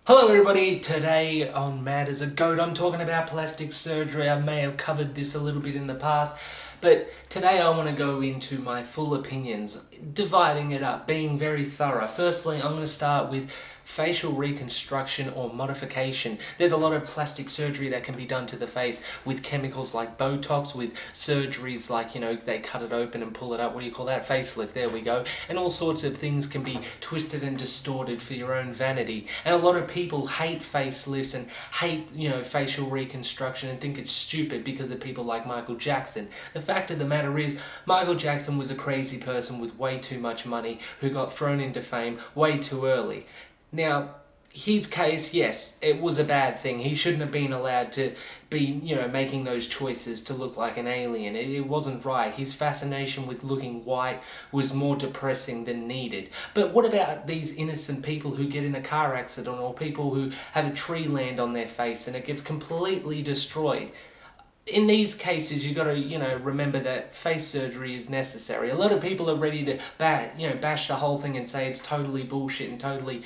Hello everybody, today on Mad as a Goat I'm talking about plastic surgery. I may have covered this a little bit in the past, but today I want to go into my full opinions, dividing it up, being very thorough. Firstly, I'm going to start with facial reconstruction or modification. There's a lot of plastic surgery that can be done to the face with chemicals like Botox, with surgeries like, they cut it open and pull it up. What do you call that? Facelift, there we go. And all sorts of things can be twisted and distorted for your own vanity. And a lot of people hate facelifts and hate, facial reconstruction and think it's stupid because of people like Michael Jackson. The fact of the matter is, Michael Jackson was a crazy person with way too much money who got thrown into fame way too early. Now, his case, yes, it was a bad thing. He shouldn't have been allowed to be, making those choices to look like an alien. It wasn't right. His fascination with looking white was more depressing than needed. But what about these innocent people who get in a car accident or people who have a tree land on their face and it gets completely destroyed? In these cases, you got to, remember that face surgery is necessary. A lot of people are ready to bash the whole thing and say it's totally bullshit and totally,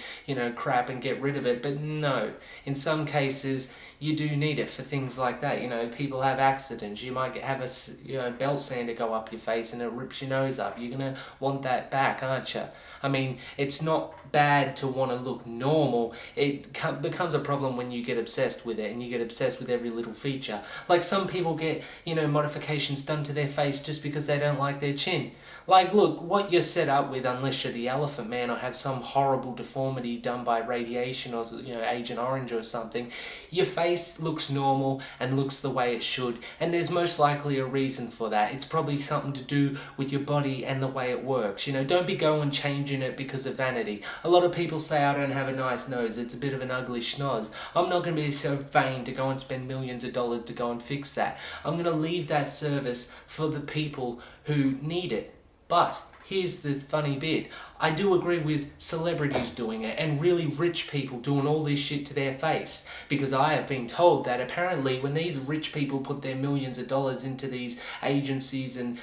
crap and get rid of it. But no, in some cases, you do need it for things like that. People have accidents. You might have a belt sander go up your face and it rips your nose up. You're going to want that back, aren't you? I mean, it's not bad to want to look normal. It becomes a problem when you get obsessed with it and you get obsessed with every little feature. Like some people get, modifications done to their face just because they don't like their chin. Like, look, what you're set up with, unless you're the Elephant Man or have some horrible deformity done by radiation or, Agent Orange or something, your face looks normal and looks the way it should, and there's most likely a reason for that. It's probably something to do with your body and the way it works. Don't be going changing it because of vanity. A lot of people say I don't have a nice nose, it's a bit of an ugly schnoz. I'm not going to be so vain to go and spend millions of dollars to go and fix that. I'm going to leave that service for the people who need it. But here's the funny bit. I do agree with celebrities doing it and really rich people doing all this shit to their face, because I have been told that apparently when these rich people put their millions of dollars into these agencies and,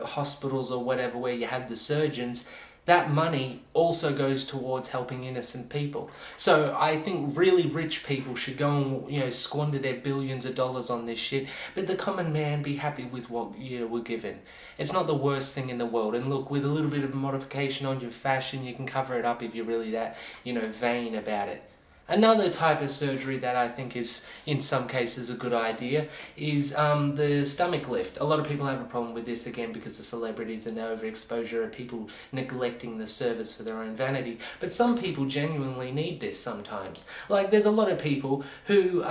hospitals or whatever where you have the surgeons, that money also goes towards helping innocent people. So I think really rich people should go and, squander their billions of dollars on this shit, but the common man be happy with what, we're given. It's not the worst thing in the world. And look, with a little bit of modification on your fashion, you can cover it up if you're really that, vain about it. Another type of surgery that I think is, in some cases, a good idea is the stomach lift. A lot of people have a problem with this, again, because of celebrities and the overexposure of people neglecting the service for their own vanity. But some people genuinely need this sometimes. Like, there's a lot of people who,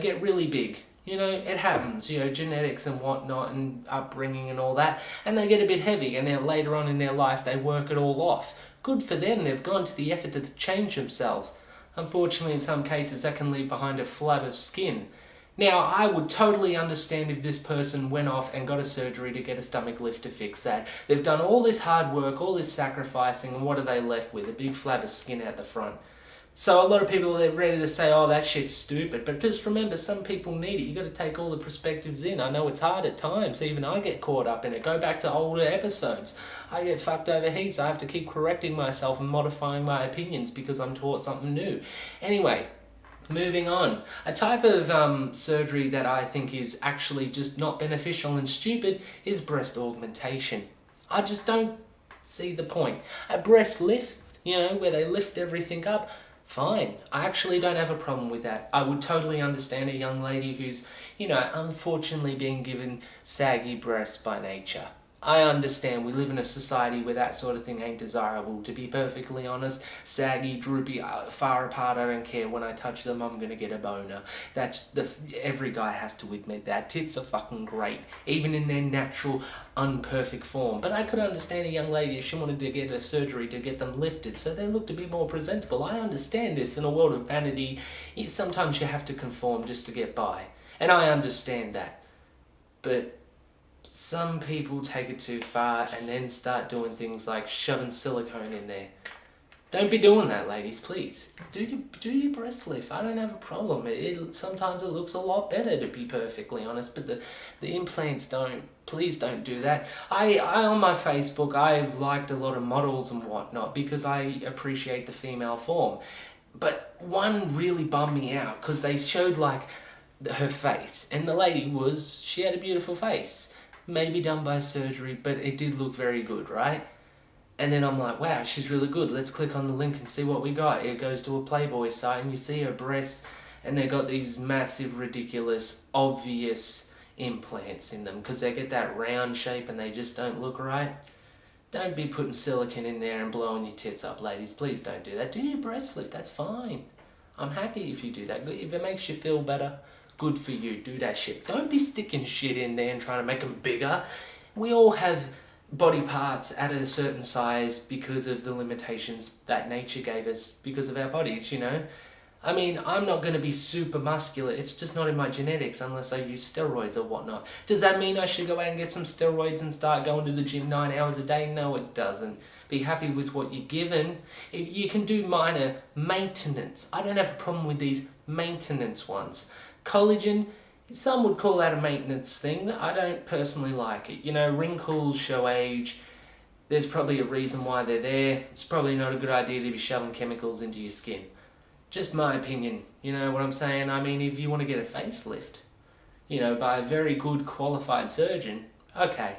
get really big. It happens, genetics and whatnot and upbringing and all that, and they get a bit heavy, and then later on in their life they work it all off. Good for them, they've gone to the effort to change themselves. Unfortunately, in some cases, that can leave behind a flab of skin. Now, I would totally understand if this person went off and got a surgery to get a stomach lift to fix that. They've done all this hard work, all this sacrificing, and what are they left with? A big flab of skin out the front. So a lot of people are ready to say, oh, that shit's stupid. But just remember, some people need it. You got to take all the perspectives in. I know it's hard at times. Even I get caught up in it. Go back to older episodes. I get fucked over heaps. I have to keep correcting myself and modifying my opinions because I'm taught something new. Anyway, moving on. A type of surgery that I think is actually just not beneficial and stupid is breast augmentation. I just don't see the point. A breast lift, where they lift everything up, fine. I actually don't have a problem with that. I would totally understand a young lady who's, unfortunately being given saggy breasts by nature. I understand we live in a society where that sort of thing ain't desirable. To be perfectly honest, saggy, droopy, far apart, I don't care. When I touch them, I'm gonna get a boner. Every guy has to admit that. Tits are fucking great, even in their natural, unperfect form. But I could understand a young lady if she wanted to get a surgery to get them lifted so they look a bit more presentable. I understand this. In a world of vanity, sometimes you have to conform just to get by. And I understand that. But some people take it too far and then start doing things like shoving silicone in there. Don't be doing that, ladies, please. Do your breast lift. I don't have a problem. Sometimes it looks a lot better, to be perfectly honest, but the implants don't. Please don't do that. I on my Facebook, I've liked a lot of models and whatnot because I appreciate the female form. But one really bummed me out because they showed like her face, and the lady she had a beautiful face. Maybe done by surgery, but it did look very good, right? And then I'm like, wow, she's really good. Let's click on the link and see what we got. It goes to a Playboy site and you see her breasts, and they got these massive, ridiculous, obvious implants in them because they get that round shape and they just don't look right. Don't be putting silicone in there and blowing your tits up, ladies. Please don't do that. Do your breast lift, that's fine. I'm happy if you do that. If it makes you feel better, good for you. Do that shit. Don't be sticking shit in there and trying to make them bigger. We all have body parts at a certain size because of the limitations that nature gave us because of our bodies, you know? I mean, I'm not going to be super muscular. It's just not in my genetics unless I use steroids or whatnot. Does that mean I should go out and get some steroids and start going to the gym 9 hours a day? No, it doesn't. Be happy with what you're given. You can do minor maintenance. I don't have a problem with these maintenance ones. Collagen, some would call that a maintenance thing. I don't personally like it. You know, wrinkles show age. There's probably a reason why they're there. It's probably not a good idea to be shoving chemicals into your skin. Just my opinion, you know what I'm saying? I mean, if you want to get a facelift, you know, by a very good qualified surgeon, okay,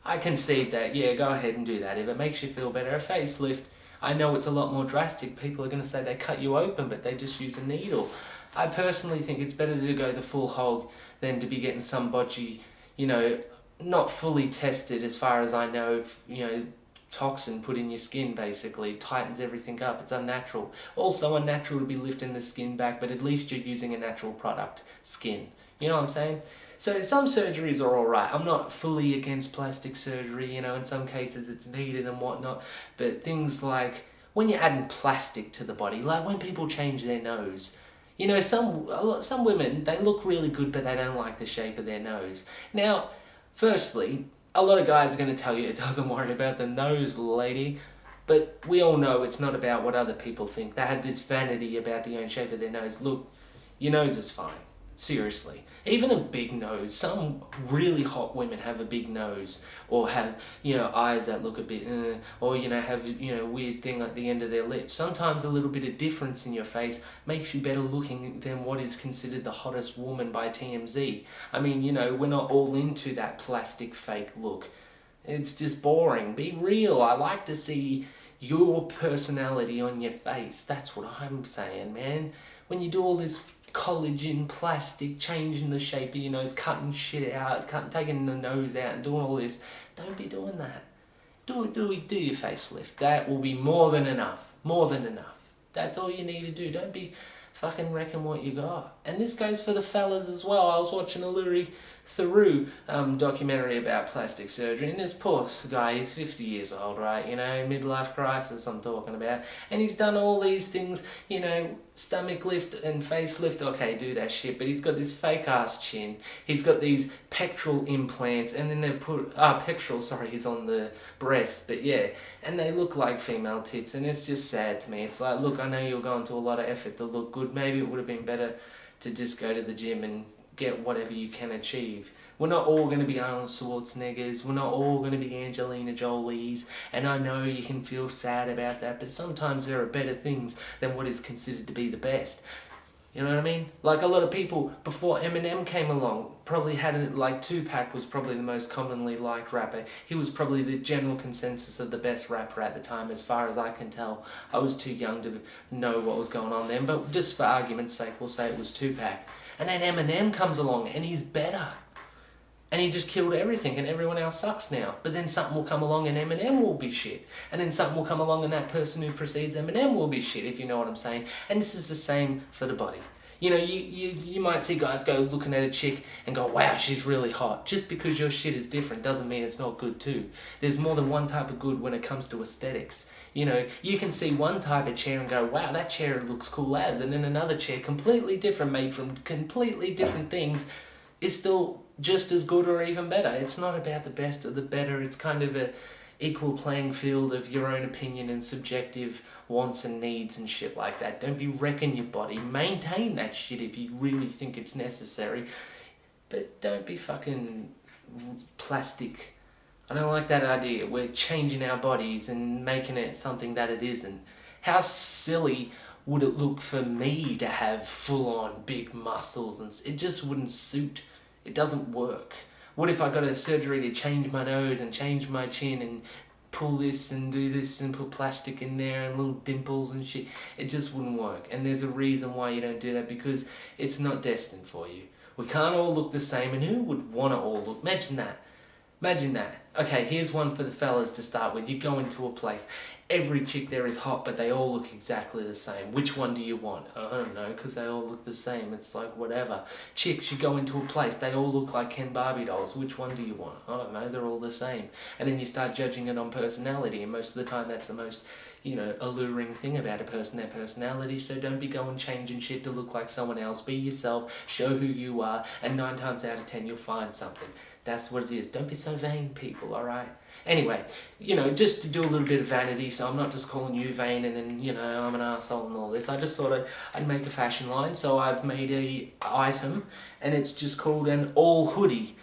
I concede that, yeah, go ahead and do that. If it makes you feel better, a facelift, I know it's a lot more drastic. People are going to say they cut you open, but they just use a needle. I personally think it's better to go the full hog than to be getting some bodgy, you know, not fully tested as far as I know, you know, toxin put in your skin basically, tightens everything up. It's unnatural. Also unnatural to be lifting the skin back, but at least you're using a natural product, skin. You know what I'm saying? So some surgeries are alright. I'm not fully against plastic surgery, you know, in some cases it's needed and whatnot, but things like when you're adding plastic to the body, like when people change their nose, you know, some women, they look really good, but they don't like the shape of their nose. Now, firstly, a lot of guys are going to tell you it doesn't worry about the nose, lady. But we all know it's not about what other people think. They have this vanity about the own shape of their nose. Look, your nose is fine. Seriously. Even a big nose. Some really hot women have a big nose. Or have, you know, eyes that look a bit, or, you know, have, you know, weird thing at the end of their lips. Sometimes a little bit of difference in your face makes you better looking than what is considered the hottest woman by TMZ. I mean, you know, we're not all into that plastic fake look. It's just boring. Be real. I like to see your personality on your face. That's what I'm saying, man. When you do all this collagen, plastic, changing the shape of your nose, cutting shit out, taking the nose out and doing all this, don't be doing that. Do your facelift. That will be more than enough. More than enough. That's all you need to do. Don't be fucking wrecking what you got. And this goes for the fellas as well. I was watching a Louis Theroux documentary about plastic surgery, and this poor guy, he's 50 years old, right, you know, midlife crisis I'm talking about, and he's done all these things, you know, stomach lift and face lift, okay, do that shit, but he's got this fake ass chin, he's got these pectoral implants, and then they've put, he's on the breast, but yeah, and they look like female tits, and it's just sad to me. It's like, look, I know you're going to a lot of effort to look good, maybe it would have been better to just go to the gym and get whatever you can achieve. We're not all going to be Arnold Schwarzeneggers, we're not all going to be Angelina Jolies, and I know you can feel sad about that, but sometimes there are better things than what is considered to be the best. You know what I mean? Like a lot of people, before Eminem came along, probably had it, like Tupac was probably the most commonly liked rapper. He was probably the general consensus of the best rapper at the time, as far as I can tell. I was too young to know what was going on then, but just for argument's sake, we'll say it was Tupac. And then Eminem comes along and he's better. And he just killed everything and everyone else sucks now. But then something will come along and Eminem will be shit. And then something will come along and that person who precedes Eminem will be shit, if you know what I'm saying. And this is the same for the body. You know, you might see guys go looking at a chick and go, wow, she's really hot. Just because your shit is different doesn't mean it's not good too. There's more than one type of good when it comes to aesthetics. You know, you can see one type of chair and go, wow, that chair looks cool as, and then another chair, completely different, made from completely different things, is still just as good or even better. It's not about the best or the better. It's kind of a equal playing field of your own opinion and subjective wants and needs and shit like that. Don't be wrecking your body. Maintain that shit if you really think it's necessary. But don't be fucking plastic. I don't like that idea. We're changing our bodies and making it something that it isn't. How silly would it look for me to have full-on big muscles, and it just wouldn't suit. It doesn't work. What if I got a surgery to change my nose and change my chin and pull this and do this and put plastic in there and little dimples and shit? It just wouldn't work. And there's a reason why you don't do that, because it's not destined for you. We can't all look the same, and who would want to all look? Imagine that. Imagine that. Okay, here's one for the fellas to start with. You go into a place, every chick there is hot, but they all look exactly the same. Which one do you want? I don't know, because they all look the same. It's like, whatever. Chicks, you go into a place, they all look like Ken Barbie dolls. Which one do you want? I don't know, they're all the same. And then you start judging it on personality, and most of the time that's the most, alluring thing about a person, their personality. So don't be going changing shit to look like someone else. Be yourself, show who you are, and 9 times out of 10 you'll find something. That's what it is. Don't be so vain, people, alright? Anyway, just to do a little bit of vanity, so I'm not just calling you vain and then, I'm an arsehole and all this. I just thought I'd make a fashion line, so I've made a item, and it's just called an all hoodie.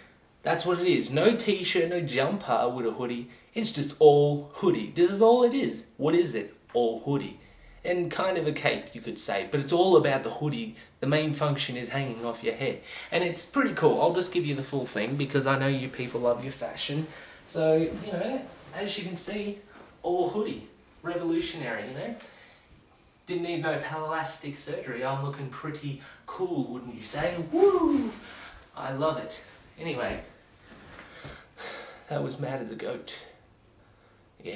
That's what it is. No t-shirt, no jumper with a hoodie. It's just all hoodie. This is all it is. What is it? All hoodie. And kind of a cape, you could say, but it's all about the hoodie. The main function is hanging off your head. And it's pretty cool. I'll just give you the full thing, because I know you people love your fashion. So, as you can see, all hoodie. Revolutionary, Didn't need no plastic surgery. I'm looking pretty cool, wouldn't you say? Woo! I love it. Anyway, that was mad as a goat. Yeah.